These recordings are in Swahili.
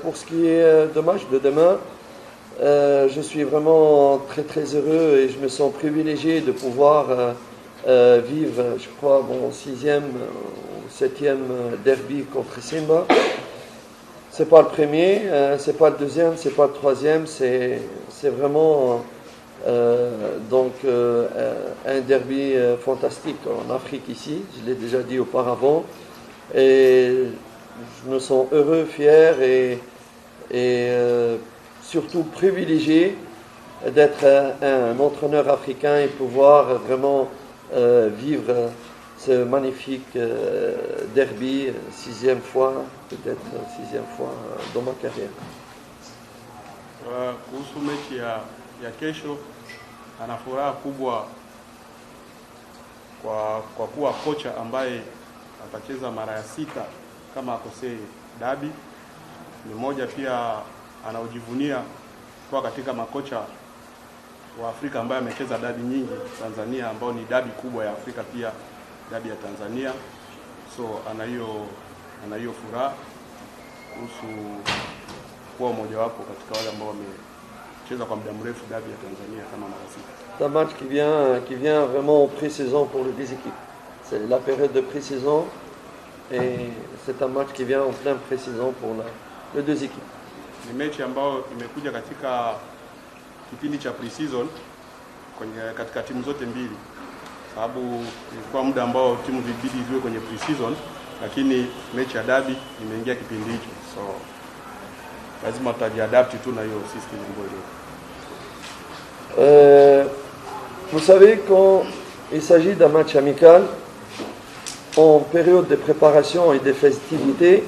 Pour ce qui est de match de demain, je suis vraiment très très heureux et je me sens privilégié de pouvoir vivre, je crois, mon 6e ou 7e derby contre Simba. C'est pas le premier, c'est pas le deuxième, c'est pas le troisième, c'est vraiment un derby fantastique en Afrique ici. Je l'ai déjà dit auparavant et je me sens heureux, fier et surtout privilégié d'être un entraîneur africain et pouvoir vraiment vivre ce magnifique derby, 6e fois, peut-être 6e fois dans ma carrière. Kuhusu mechi ya kesho, ana furaha kubwa kwa kuwa kocha ambaye atacheza mara ya 6 kama akosei dabi. Ni moja pia anaojivunia kwa katika makocha wa Afrika ambaye amecheza dabi nyingi Tanzania, ambao ni dabi kubwa ya Afrika, pia dabi ya Tanzania. So ana hiyo furaha kuhusu kuwa mmoja wapo katika wale ambao wamecheza kwa muda mrefu dabi ya Tanzania kama mara 6. C'est un match qui vient vraiment en pré-saison pour les deux équipes. C'est la période de pré-saison et c'est un match qui vient en pleine pré-saison pour les deux équipes. Ni mechi ambayo imekuja katika kipindi cha pre-season katika timu zote mbili, sababu ilikuwa muda ambao timu zibidi ziwe kwenye pre-season, lakini mechi ya derby imeingia kipindi hicho, so lazima tutajiadapt tu na hiyo system ambayo. Vous savez, quand il s'agit d'un match amical, en période de préparation et de festivités,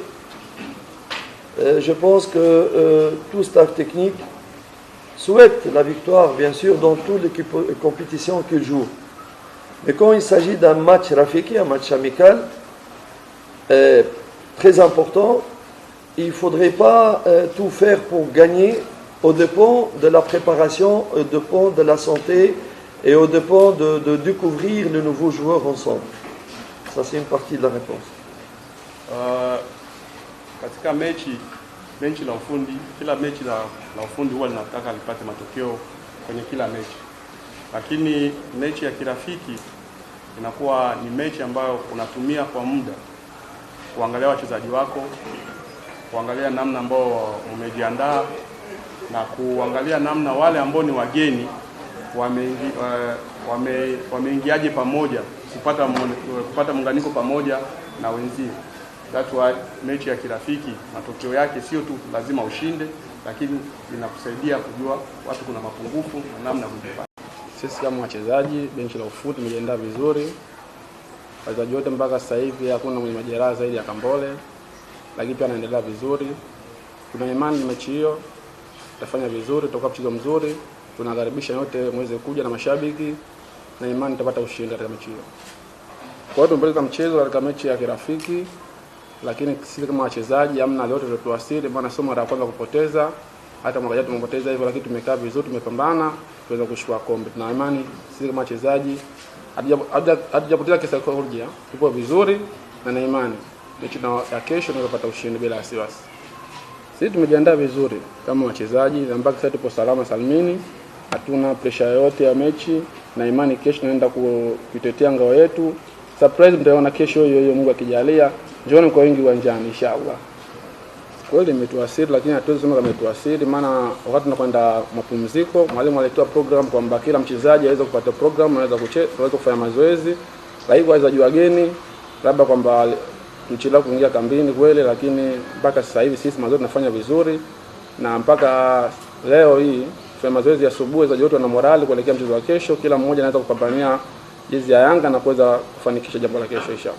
je pense que tout staff technique souhaite la victoire, bien sûr, dans toutes les compétitions qu'il joue. Mais quand il s'agit d'un match rafiki, un match amical, très important, il ne faudrait pas tout faire pour gagner au dépend de la préparation, au dépend de la santé et au dépend de découvrir les nouveaux joueurs ensemble. Ça, c'est une partie de la réponse. Katika mechi la ufundi, kila mechi la ufundi huwa linataka lipate matokeo kwenye kila mechi. Lakini mechi ya kirafiki inakuwa ni mechi ambayo unatumia kwa muda kuangalia wachezaji wako, kuangalia namna ambao umejiandaa na kuangalia namna wale ambao ni wageni wameingiaje pamoja, kupata muunganiko pamoja na wenzio. That's why mechi ya kirafiki matokeo yake sio tu lazima ushinde, lakini inakusaidia kujua watu kuna mapungufu na namna kujipanga. Sisi kama wachezaji, benchi la ufundi tumejiandaa vizuri. Wachezaji wote mpaka sasa hivi hakuna mwenye majeraha zaidi ya Kambole, lakini pia anaendelea vizuri. Tuna imani mechi hiyo tutafanya vizuri, tutakuwa mchezo mzuri. Tunakaribisha yote mweze kuja na mashabiki na imani tutapata ushindi katika mechi hiyo. Kwa hiyo tumepeleka mchezo katika mechi ya kirafiki, lakini sisi kama wachezaji hamna lolote tulilotuasiri, maana somo la kwanza kupoteza. Hata mwaka jana tumepoteza hivyo, lakini tumekaa vizuri, tumepambana, tuweza kuchukua kombe. Tuna imani sisi kama wachezaji hatujapoteza kisaikolojia, tupo vizuri na imani mechi ya kesho tunapata ushindi bila wasiwasi. Sisi tumejiandaa vizuri kama wachezaji na mpaka sasa tupo salama salmini, hatuna pressure yoyote ya mechi na imani kesho tunaenda kuitetea ngao yetu. Surprise mtaona kesho hiyo Mungu akijalia. Njooni kwa wingi uwanjani inshallah. Kweli imetuasiri, lakini hatuwezi kusema kama imetuasiri, maana wakati tunakwenda mapumziko mwalimu alitoa program kwamba kila mchezaji aweze kupata program, anaweza kufanya mazoezi. Lakini wachezaji wageni labda kwamba tulichelewa kuingia kambini kweli, lakini mpaka sasa hivi sisi mazoezi tunafanya vizuri na mpaka leo hii kufanya mazoezi ya asubuhi, wachezaji wote wana morali kuelekea mchezo wa kesho. Kila mmoja anaweza kupambania jezi ya Yanga na kuweza kufanikisha jambo la kesho inshallah.